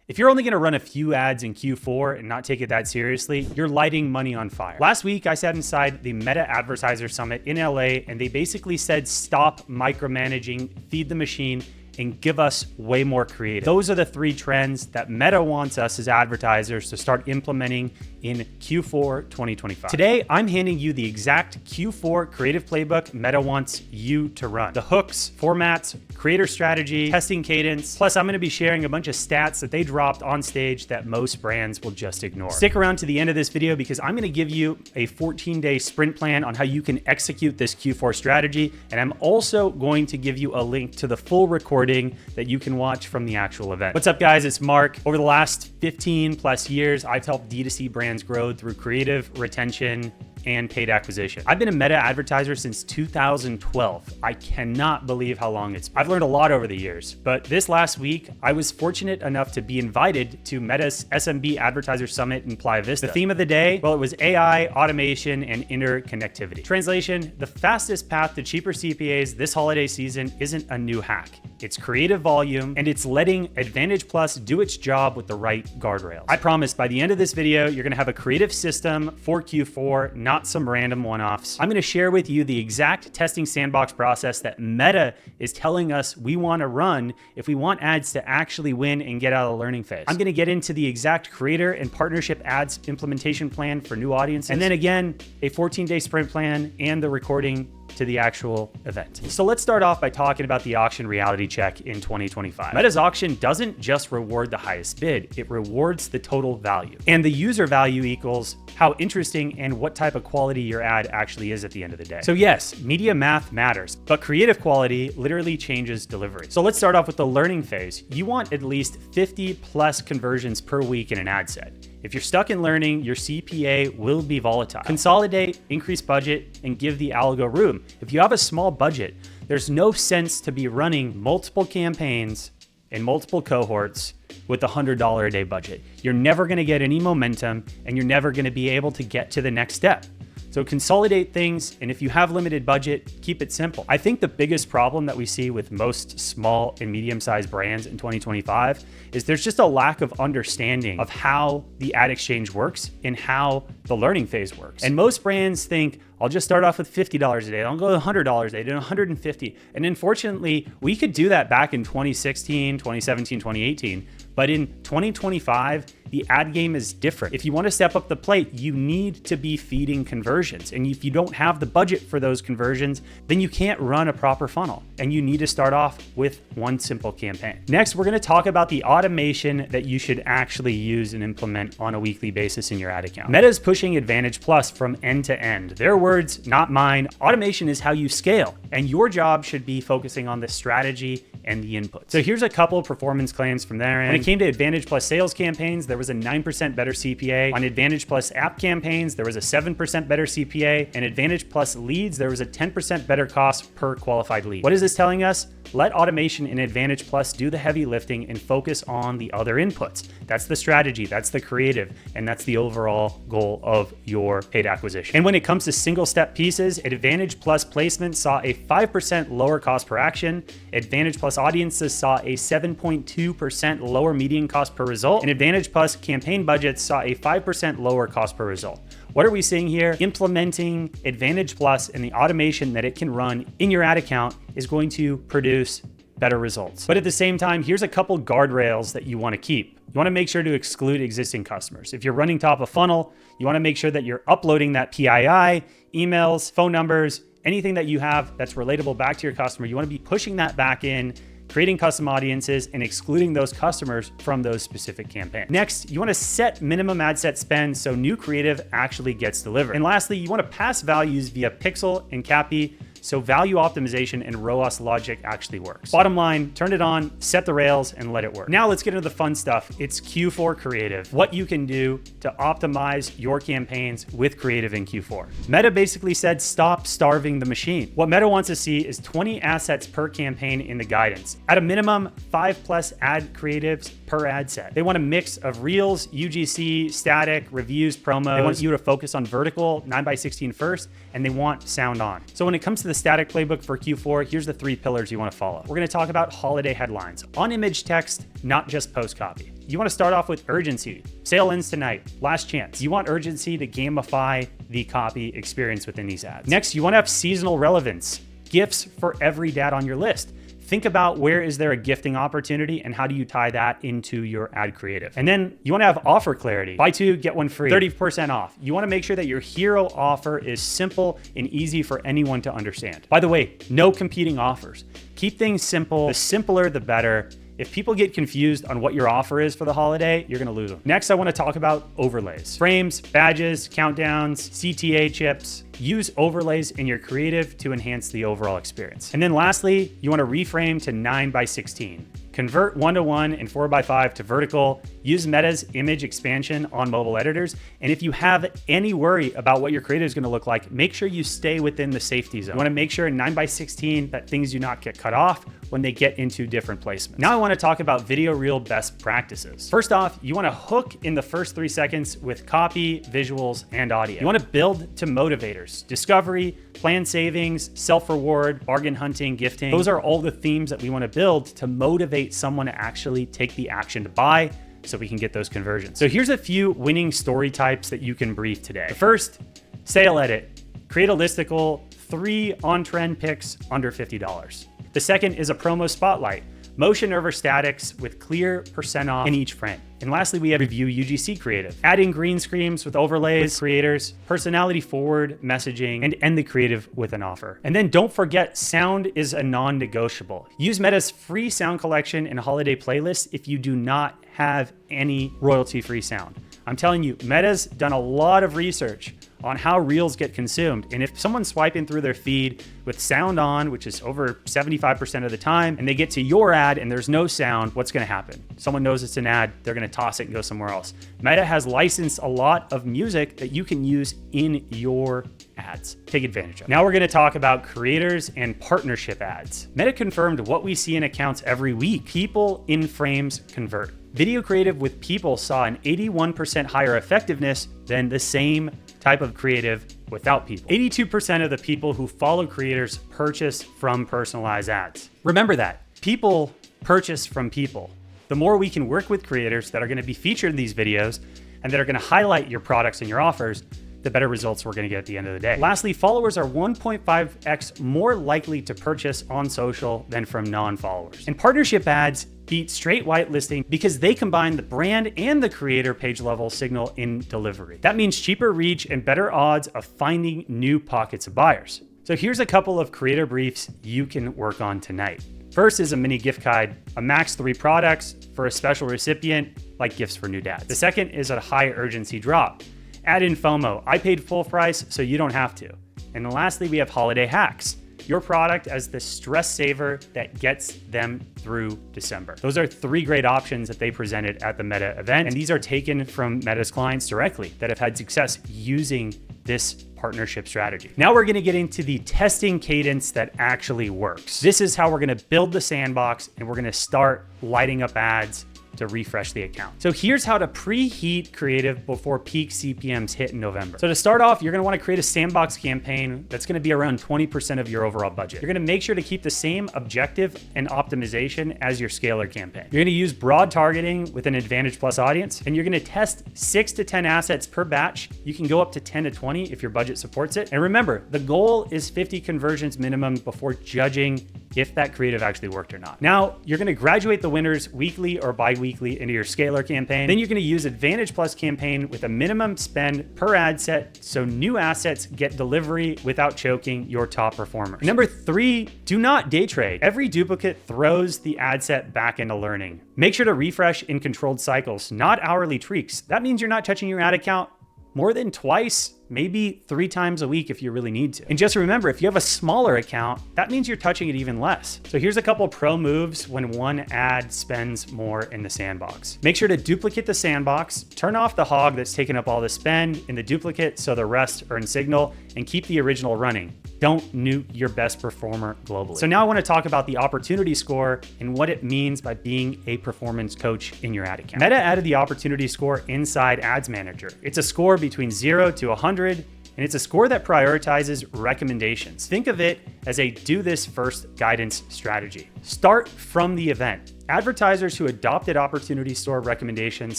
If you're only gonna run a few ads in Q4 and not take it that seriously, you're lighting money on fire. Last week, I sat inside the Meta Advertiser Summit in LA, and they basically said, stop micromanaging, feed the machine, and give us way more creative. Those are the three trends that Meta wants us as advertisers to start implementing in Q4 2025. Today, I'm handing you the exact Q4 creative playbook Meta wants you to run. The hooks, formats, creator strategy, testing cadence, plus I'm gonna be sharing a bunch of stats that they dropped on stage that most brands will just ignore. Stick around to the end of this video because I'm gonna give you a 14-day sprint plan on how you can execute this Q4 strategy, and I'm also going to give you a link to the full recording that you can watch from the actual event. What's up, guys? It's Mark. Over the last 15 plus years, I've helped D2C brands grow through creative, retention, and paid acquisition. I've been a Meta advertiser since 2012. I cannot believe how long it's been. I've learned a lot over the years, but this last week, I was fortunate enough to be invited to Meta's SMB Advertiser Summit in Playa Vista. The theme of the day, well, it was AI, automation, and interconnectivity. Translation, the fastest path to cheaper CPAs this holiday season isn't a new hack. It's creative volume, and it's letting Advantage Plus do its job with the right guardrails. I promise by the end of this video, you're gonna have a creative system for Q4, not some random one-offs. I'm gonna share with you the exact testing sandbox process that Meta is telling us we wanna run if we want ads to actually win and get out of the learning phase. I'm gonna get into the exact creator and partnership ads implementation plan for new audiences, and then again, a 14-day sprint plan and the recording to the actual event. So let's start off by talking about the auction reality check in 2025. Meta's auction doesn't just reward the highest bid, it rewards the total value. And the user value equals how interesting and what type of quality your ad actually is at the end of the day. So yes, media math matters, but creative quality literally changes delivery. So let's start off with the learning phase. You want at least 50 plus conversions per week in an ad set. If you're stuck in learning, your CPA will be volatile. Consolidate, increase budget, and give the algo room. If you have a small budget, there's no sense to be running multiple campaigns in multiple cohorts with a $100 a day budget. You're never gonna get any momentum, and you're never gonna be able to get to the next step. So consolidate things, and if you have limited budget, keep it simple. I think the biggest problem that we see with most small and medium-sized brands in 2025 is there's just a lack of understanding of how the ad exchange works and how the learning phase works. And most brands think, I'll just start off with $50 a day, I'll go to $100 a day, then $150. And unfortunately, we could do that back in 2016, 2017, 2018. But in 2025, the ad game is different. If you want to step up the plate, you need to be feeding conversions. And if you don't have the budget for those conversions, then you can't run a proper funnel. And you need to start off with one simple campaign. Next, we're going to talk about the automation that you should actually use and implement on a weekly basis in your ad account. Meta's pushing Advantage Plus from end to end. Their words, not mine. Automation is how you scale, and your job should be focusing on the strategy and the input. So here's a couple of performance claims from their end. When it came to Advantage Plus sales campaigns, there was a 9% better CPA. On Advantage Plus app campaigns, there was a 7% better CPA. And Advantage Plus leads, there was a 10% better cost per qualified lead. What is this telling us? Let automation in Advantage Plus do the heavy lifting and focus on the other inputs. That's the strategy, that's the creative, and that's the overall goal of your paid acquisition. And when it comes to single step pieces, Advantage Plus placements saw a 5% lower cost per action. Advantage Plus audiences saw a 7.2% lower median cost per result. And Advantage Plus campaign budgets saw a 5% lower cost per result. What are we seeing here? Implementing Advantage Plus and the automation that it can run in your ad account is going to produce better results. But at the same time, here's a couple guardrails that you want to keep. You want to make sure to exclude existing customers. If you're running top of funnel, you want to make sure that you're uploading that PII, emails, phone numbers, anything that you have that's relatable back to your customer. You want to be pushing that back in, creating custom audiences, and excluding those customers from those specific campaigns. Next, you want to set minimum ad set spend so new creative actually gets delivered. And lastly, you want to pass values via pixel and CAPI so value optimization and ROAS logic actually works. Bottom line, turn it on, set the rails, and let it work. Now let's get into the fun stuff. It's Q4 creative. What you can do to optimize your campaigns with creative in Q4. Meta basically said, stop starving the machine. What Meta wants to see is 20 assets per campaign in the guidance. At a minimum, 5+ ad creatives per ad set. They want a mix of reels, UGC, static, reviews, promos. They want you to focus on vertical, 9x16 first, and they want sound on. So when it comes to the static playbook for Q4, here's the 3 pillars you want to follow. We're going to talk about holiday headlines, on image text, not just post copy. you want to start off with urgency. Sale ends tonight, last chance. You want urgency to gamify the copy experience within these ads. Next, you want to have seasonal relevance. Gifts for every dad on your list. Think about where is there a gifting opportunity and how do you tie that into your ad creative. And then you want to have offer clarity. Buy two, get one free, 30% off. You want to make sure that your hero offer is simple and easy for anyone to understand. By the way, no competing offers. Keep things simple. The simpler, the better. If people get confused on what your offer is for the holiday, you're gonna lose them. Next, I wanna talk about overlays. Frames, badges, countdowns, CTA chips. Use overlays in your creative to enhance the overall experience. And then lastly, you wanna reframe to 9:16. Convert 1:1 and 4:5 to vertical. Use Meta's image expansion on mobile editors. And if you have any worry about what your creative is gonna look like, make sure you stay within the safety zone. You wanna make sure in 9:16 that things do not get cut off when they get into different placements. Now I wanna talk about video reel best practices. First off, you wanna hook in the first 3 seconds with copy, visuals, and audio. You wanna build to motivators, discovery, plan savings, self-reward, bargain hunting, gifting. Those are all the themes that we wanna build to motivate someone to actually take the action to buy so we can get those conversions. So here's a few winning story types that you can brief today. The first, sale edit. Create a listicle, 3 on-trend picks under $50. The second is a promo spotlight. Motion over statics with clear % off in each frame. And lastly, we have review UGC creative. Add in green screens with overlays, with creators, personality forward messaging, and end the creative with an offer. And then don't forget, sound is a non-negotiable. Use Meta's free sound collection and holiday playlist if you do not have any royalty-free sound. I'm telling you, Meta's done a lot of research on how reels get consumed. And if someone's swiping through their feed with sound on, which is over 75% of the time, and they get to your ad and there's no sound, what's gonna happen? Someone knows it's an ad, they're gonna toss it and go somewhere else. Meta has licensed a lot of music that you can use in your ads. Take advantage of it. Now we're gonna talk about creators and partnership ads. Meta confirmed what we see in accounts every week. People in frames convert. Video creative with people saw an 81% higher effectiveness than the same type of creative without people. 82% of the people who follow creators purchase from personalized ads. Remember that. People purchase from people. The more we can work with creators that are gonna be featured in these videos and that are gonna highlight your products and your offers, the better results we're gonna get at the end of the day. Lastly, followers are 1.5x more likely to purchase on social than from non-followers. And partnership ads beat straight whitelisting because they combine the brand and the creator page level signal in delivery. That means cheaper reach and better odds of finding new pockets of buyers. So here's a couple of creator briefs you can work on tonight. First is a mini gift guide, a max 3 products for a special recipient, like gifts for new dads. The second is a high urgency drop. Add in FOMO. I paid full price, so you don't have to. And lastly, we have holiday hacks. Your product as the stress saver that gets them through December. Those are 3 great options that they presented at the Meta event. And these are taken from Meta's clients directly that have had success using this partnership strategy. Now we're gonna get into the testing cadence that actually works. This is how we're gonna build the sandbox and we're gonna start lighting up ads to refresh the account. So here's how to preheat creative before peak CPMs hit in November. So to start off, you're gonna wanna create a sandbox campaign that's gonna be around 20% of your overall budget. You're gonna make sure to keep the same objective and optimization as your scalar campaign. You're gonna use broad targeting with an Advantage Plus audience, and you're gonna test 6 to 10 assets per batch. You can go up to 10 to 20 if your budget supports it. And remember, the goal is 50 conversions minimum before judging if that creative actually worked or not. Now, you're gonna graduate the winners weekly or bi-weekly into your scalar campaign. Then you're gonna use Advantage Plus campaign with a minimum spend per ad set so new assets get delivery without choking your top performers. Number 3, do not day trade. Every duplicate throws the ad set back into learning. Make sure to refresh in controlled cycles, not hourly tweaks. That means you're not touching your ad account more than twice, maybe 3 times a week if you really need to. And just remember, if you have a smaller account, that means you're touching it even less. So here's a couple pro moves when one ad spends more in the sandbox. Make sure to duplicate the sandbox, turn off the hog that's taking up all the spend in the duplicate so the rest are in signal, and keep the original running. Don't nuke your best performer globally. So now I want to talk about the opportunity score and what it means by being a performance coach in your ad account. Meta added the opportunity score inside Ads Manager. It's a score between 0 to 100, and it's a score that prioritizes recommendations. Think of it as a do this first guidance strategy. Start from the event. Advertisers who adopted Opportunity Store recommendations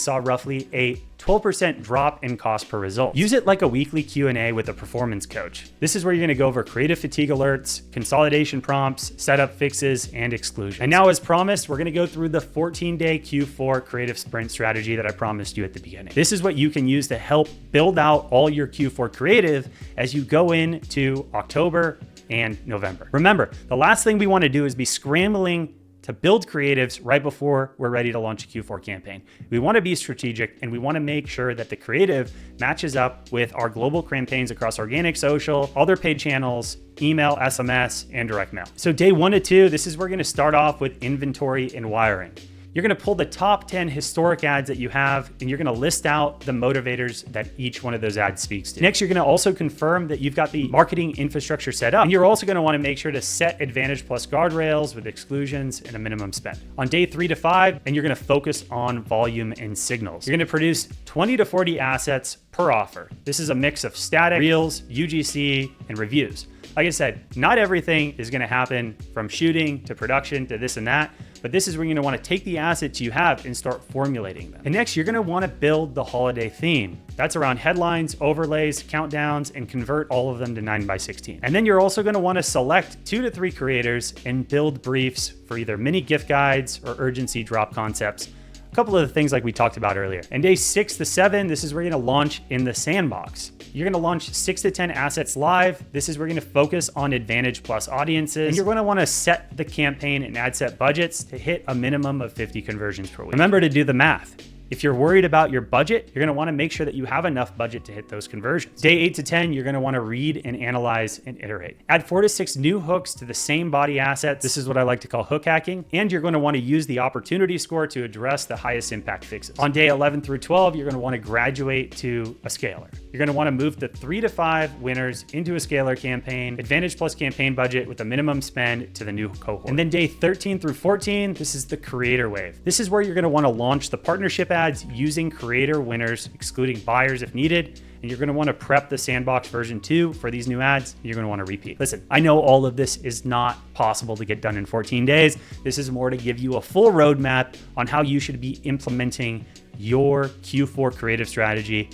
saw roughly a 12% drop in cost per result. Use it like a weekly Q&A with a performance coach. This is where you're gonna go over creative fatigue alerts, consolidation prompts, setup fixes, and exclusions. And now, as promised, we're gonna go through the 14-day Q4 creative sprint strategy that I promised you at the beginning. This is what you can use to help build out all your Q4 creative as you go into October and November. Remember, the last thing we wanna do is be scrambling to build creatives right before we're ready to launch a Q4 campaign. We want to be strategic, and we want to make sure that the creative matches up with our global campaigns across organic, social, other paid channels, email, SMS, and direct mail. So day 1 to 2, this is where we're going to start off with inventory and wiring. You're going to pull the top 10 historic ads that you have, and you're going to list out the motivators that each one of those ads speaks to. Next, you're going to also confirm that you've got the marketing infrastructure set up, and you're also going to want to make sure to set Advantage Plus guardrails with exclusions and a minimum spend. On day 3 to 5, and you're going to focus on volume and signals. You're going to produce 20 to 40 assets per offer. This is a mix of static, reels, UGC, and reviews. Like I said, not everything is going to happen from shooting to production to this and that, but this is where you're going to want to take the assets you have and start formulating them. And next, you're going to want to build the holiday theme. That's around headlines, overlays, countdowns, and convert all of them to 9x16. And then you're also going to want to select 2 to 3 creators and build briefs for either mini gift guides or urgency drop concepts. A couple of the things like we talked about earlier. And day 6 to 7, this is where you're going to launch in the sandbox. You're going to launch 6 to 10 assets live. This is where you're going to focus on Advantage Plus audiences. And you're going to want to set the campaign and ad set budgets to hit a minimum of 50 conversions per week. Remember to do the math. If you're worried about your budget, you're going to want to make sure that you have enough budget to hit those conversions. Day 8 to 10, you're going to want to read and analyze and iterate. Add 4 to 6 new hooks to the same body assets. This is what I like to call hook hacking. And you're going to want to use the opportunity score to address the highest impact fixes. On day 11 through 12, you're going to want to graduate to a scaler. You're going to want to move the 3 to 5 winners into a scaler campaign, Advantage Plus campaign budget with a minimum spend to the new cohort. And then day 13 through 14, this is the creator wave. This is where you're going to want to launch the partnership ads using creator winners, excluding buyers if needed. And you're going to want to prep the sandbox version 2 for these new ads. You're going to want to repeat. Listen, I know all of this is not possible to get done in 14 days. This is more to give you a full roadmap on how you should be implementing your Q4 creative strategy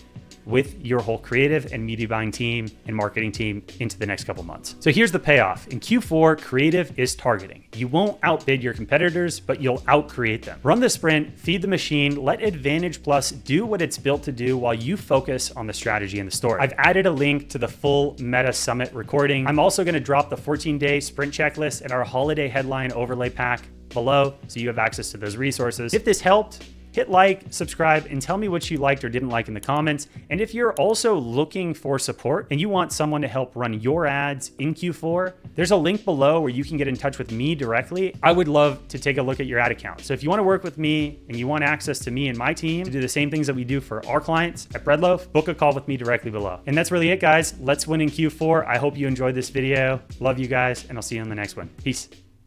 with your whole creative and media buying team and marketing team into the next couple months. So here's the payoff. In Q4, creative is targeting. You won't outbid your competitors, but you'll outcreate them. Run the sprint, feed the machine, let Advantage Plus do what it's built to do while you focus on the strategy and the story. I've added a link to the full Meta Summit recording. I'm also going to drop the 14-day sprint checklist and our holiday headline overlay pack below, so you have access to those resources. If this helped, hit like, subscribe, and tell me what you liked or didn't like in the comments. And if you're also looking for support and you want someone to help run your ads in Q4, there's a link below where you can get in touch with me directly. I would love to take a look at your ad account. So if you want to work with me and you want access to me and my team to do the same things that we do for our clients at Breadloaf, book a call with me directly below. And that's really it, guys. Let's win in Q4. I hope you enjoyed this video. Love you guys, and I'll see you on the next one. Peace.